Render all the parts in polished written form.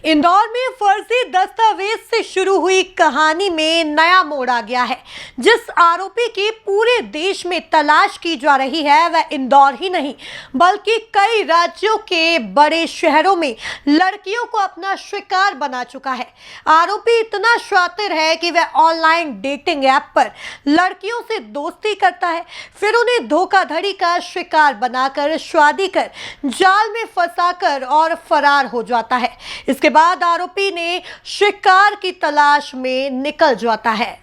इंदौर में फर्जी दस्तावेज से शुरू हुई कहानी में नया मोड़ आ गया है। जिस आरोपी की पूरे देश में तलाश की जा रही है वह इंदौर ही नहीं बल्कि कई राज्यों के बड़े शहरों में लड़कियों को अपना शिकार बना चुका है। आरोपी इतना शातिर है कि वह ऑनलाइन डेटिंग ऐप पर लड़कियों से दोस्ती करता है, फिर उन्हें धोखाधड़ी का शिकार बनाकर शादी कर जाल में फंसाकर और फरार हो जाता है। इसके बाद आरोपी ने शिकार की तलाश में निकल जाता है।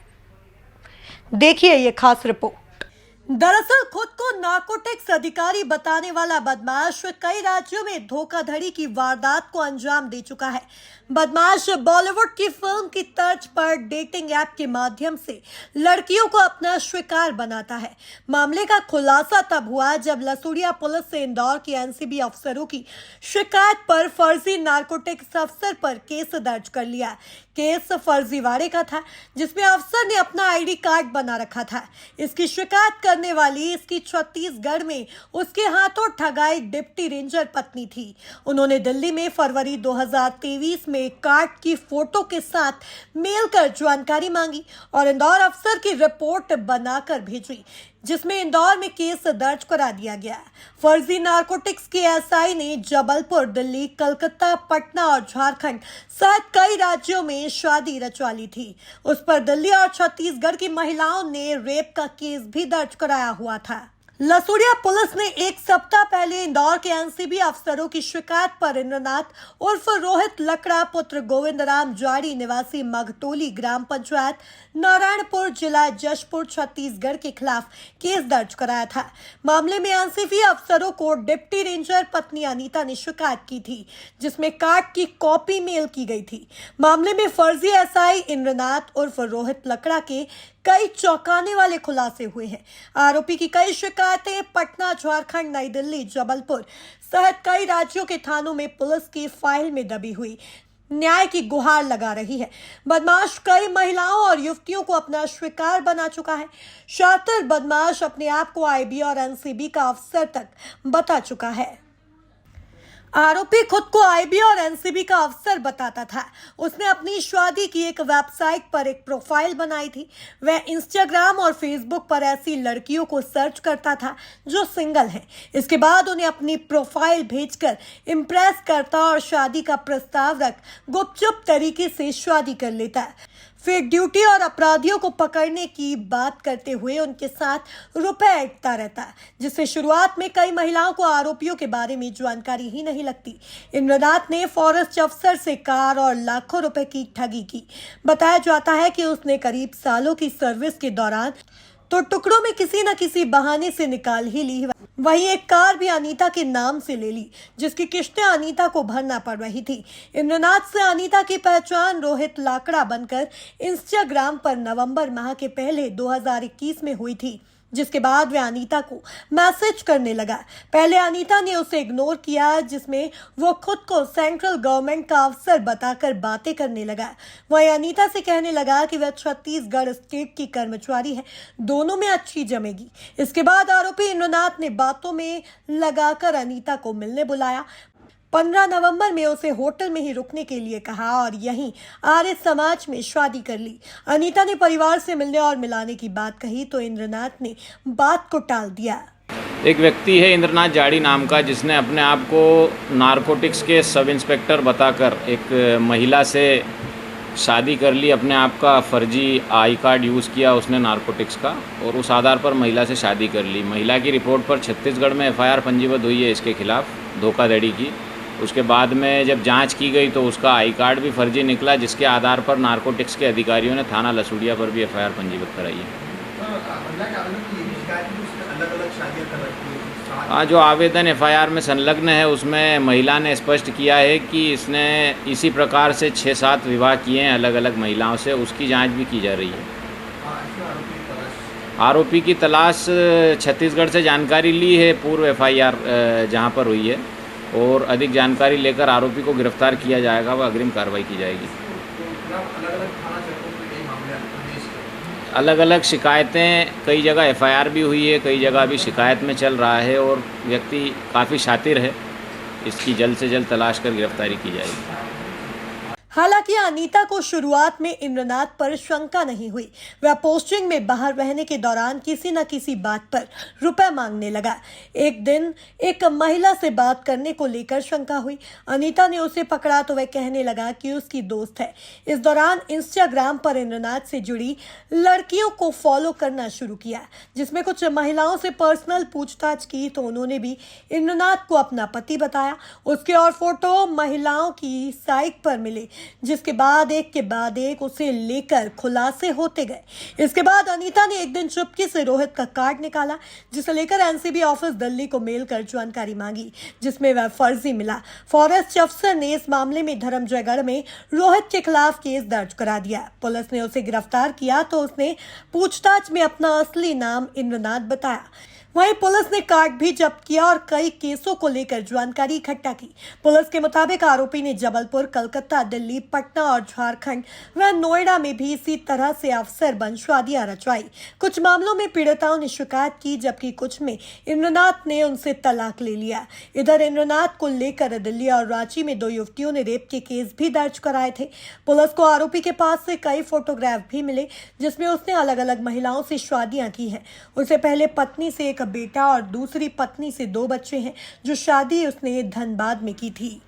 देखिए ये खास रिपोर्ट। दरअसल खुद को नार्कोटिक्स अधिकारी बताने वाला बदमाश कई राज्यों में धोखाधड़ी की वारदात को अंजाम दे चुका है। बदमाश बॉलीवुड की फिल्म की तर्ज पर डेटिंग ऐप के माध्यम से लड़कियों को अपना शिकार बनाता है। मामले का खुलासा तब हुआ जब लसूड़िया पुलिस से इंदौर के एनसीबी अफसरों की शिकायत पर फर्जी नार्कोटिक्स अफसर पर केस दर्ज कर लिया। केस फर्जीवाड़े का था जिसमें अफसर ने अपना आईडी कार्ड बना रखा था। इसकी शिकायत करने वाली इसकी छत्तीसगढ़ में उसके हाथों ठगाई डिप्टी रेंजर पत्नी थी। उन्होंने दिल्ली में फरवरी 2023 में कार्ड की फोटो के साथ मेल कर जानकारी मांगी और इंदौर अफसर की रिपोर्ट बनाकर भेजी, जिसमें इंदौर में केस दर्ज करा दिया गया। फर्जी नार्कोटिक्स के एसआई ने जबलपुर, दिल्ली, कलकत्ता, पटना और झारखंड सहित कई राज्यों में शादी रचवा ली थी। उस पर दिल्ली और छत्तीसगढ़ की महिलाओं ने रेप का केस भी दर्ज कराया हुआ था। लसूड़िया पुलिस ने एक सप्ताह पहले इंदौर के एनसीबी अफसरों की शिकायत पर इंद्रनाथ उर्फ रोहित लकड़ा पुत्र गोविंद राम जाड़ी निवासी मघटोली ग्राम पंचायत नारायणपुर जिला जशपुर छत्तीसगढ़ के खिलाफ केस दर्ज कराया था। मामले में एनसीबी अफसरों को डिप्टी रेंजर पत्नी अनीता ने शिकायत की थी, जिसमें कार्ड की कॉपी मेल की गई थी। मामले में फर्जी एसआई इंद्रनाथ उर्फ रोहित लकड़ा के कई चौंकाने वाले खुलासे हुए हैं। आरोपी की कई शिकायतें पटना, झारखंड, नई दिल्ली, जबलपुर सहित कई राज्यों के थानों में पुलिस की फाइल में दबी हुई न्याय की गुहार लगा रही है। बदमाश कई महिलाओं और युवतियों को अपना शिकार बना चुका है। शातिर बदमाश अपने आप को आईबी और एनसीबी का अफसर तक बता चुका है। आरोपी खुद को आईबी और एनसीबी का अफसर बताता था। उसने अपनी शादी की एक वेबसाइट पर एक प्रोफाइल बनाई थी। वह इंस्टाग्राम और फेसबुक पर ऐसी लड़कियों को सर्च करता था जो सिंगल हैं। इसके बाद उन्हें अपनी प्रोफाइल भेजकर इम्प्रेस करता और शादी का प्रस्ताव रख गुपचुप तरीके से शादी कर लेता। फिर ड्यूटी और अपराधियों को पकड़ने की बात करते हुए उनके साथ रुपए ऐंठता रहता, जिससे शुरुआत में कई महिलाओं को आरोपियों के बारे में जानकारी ही नहीं लगती। इंद्रनाथ ने फॉरेस्ट अफसर से कार और लाखों रुपए की ठगी की। बताया जाता है कि उसने करीब सालों की सर्विस के दौरान तो टुकड़ों में किसी न किसी बहाने से निकाल ही ली। वहीं एक कार भी अनीता के नाम से ले ली, जिसकी किस्तें अनीता को भरना पड़ रही थी। इंद्रनाथ से अनीता की पहचान रोहित लाकड़ा बनकर इंस्टाग्राम पर नवंबर माह के पहले 2021 में हुई थी, जिसके बाद वह अनीता को मैसेज करने लगा। पहले अनीता ने उसे इग्नोर किया, जिसमें वो खुद को सेंट्रल गवर्नमेंट का अफसर बताकर बातें करने लगा। वहीं अनीता से कहने लगा कि वह छत्तीसगढ़ स्टेट की कर्मचारी है, दोनों में अच्छी जमेगी। इसके बाद आरोपी इंद्रनाथ ने बातों में लगाकर अनीता को मिलने बुलाया। 15 नवंबर में उसे होटल में ही रुकने के लिए कहा और यहीं आर्य समाज में शादी कर ली। अनीता ने परिवार से मिलने और मिलाने की बात कही तो इंद्रनाथ ने बात को टाल दिया। एक व्यक्ति है इंद्रनाथ जाड़ी नाम का, जिसने अपने आप को नारकोटिक्स के सब इंस्पेक्टर बताकर एक महिला से शादी कर ली। अपने आप का फर्जी आई कार्ड यूज़ किया उसने नारकोटिक्स का और उस आधार पर महिला से शादी कर ली। महिला की रिपोर्ट पर छत्तीसगढ़ में एफआईआर पंजीबद्ध हुई है इसके खिलाफ धोखाधड़ी की। उसके बाद में जब जांच की गई तो उसका आई कार्ड भी फर्जी निकला, जिसके आधार पर नारकोटिक्स के अधिकारियों ने थाना लसूड़िया पर भी एफआईआर पंजीबद्ध कराई है। हाँ, जो आवेदन एफआईआर में संलग्न है उसमें महिला ने स्पष्ट किया है कि इसने इसी प्रकार से 6-7 विवाह किए हैं अलग अलग महिलाओं से। उसकी जांच भी की जा रही है। आरोपी की तलाश छत्तीसगढ़ से जानकारी ली है पूर्व एफआईआर जहां पर हुई है, और अधिक जानकारी लेकर आरोपी को गिरफ्तार किया जाएगा व अग्रिम कार्रवाई की जाएगी। अलग अलग शिकायतें, कई जगह एफआईआर भी हुई है, कई जगह अभी शिकायत में चल रहा है और व्यक्ति काफ़ी शातिर है। इसकी जल्द से जल्द तलाश कर गिरफ्तारी की जाएगी। हालांकि अनीता को शुरुआत में इंद्रनाथ पर शंका नहीं हुई। वह पोस्टिंग में बाहर रहने के दौरान किसी न किसी बात पर रुपए मांगने लगा। एक दिन एक महिला से बात करने को लेकर शंका हुई। अनीता ने उसे पकड़ा तो वह कहने लगा कि उसकी दोस्त है। इस दौरान इंस्टाग्राम पर इंद्रनाथ से जुड़ी लड़कियों को फॉलो करना शुरू किया, जिसमें कुछ महिलाओं से पर्सनल पूछताछ की तो उन्होंने भी इंद्रनाथ को अपना पति बताया। उसके और फोटो महिलाओं की साइट पर मिले, जिसके बाद एक उसे लेकर खुलासे होते गए। इसके बाद अनीता ने एक दिन चुपके से रोहित का कार्ड निकाला, जिसे लेकर एनसीबी ऑफिस दिल्ली को मेल कर जानकारी मांगी, जिसमें वह फर्जी मिला। फॉरेस्ट अफसर ने इस मामले में धर्मजयगढ़ में रोहित के खिलाफ केस दर्ज करा दिया। पुलिस ने उसे गिरफ्तार किया तो उसने पूछताछ में अपना असली नाम इंद्रनाथ बताया। वहीं पुलिस ने कार्ड भी जब्त किया और कई केसों को लेकर जानकारी इकट्ठा की। पुलिस के मुताबिक आरोपी ने जबलपुर, कलकत्ता, दिल्ली, पटना और झारखंड व नोएडा में भी इसी तरह से अफसर बन शादियां रचवाई। कुछ मामलों में पीड़िताओं ने शिकायत की, जबकि कुछ में इंद्रनाथ ने उनसे तलाक ले लिया। इधर इंद्रनाथ को लेकर दिल्ली और रांची में 2 युवतियों ने रेप के केस भी दर्ज कराए थे। पुलिस को आरोपी के पास से कई फोटोग्राफ भी मिले, जिसमें उसने अलग अलग महिलाओं से शादियां की हैं। उससे पहले पत्नी से एक बेटा और दूसरी पत्नी से 2 बच्चे हैं, जो शादी उसने धनबाद में की थी।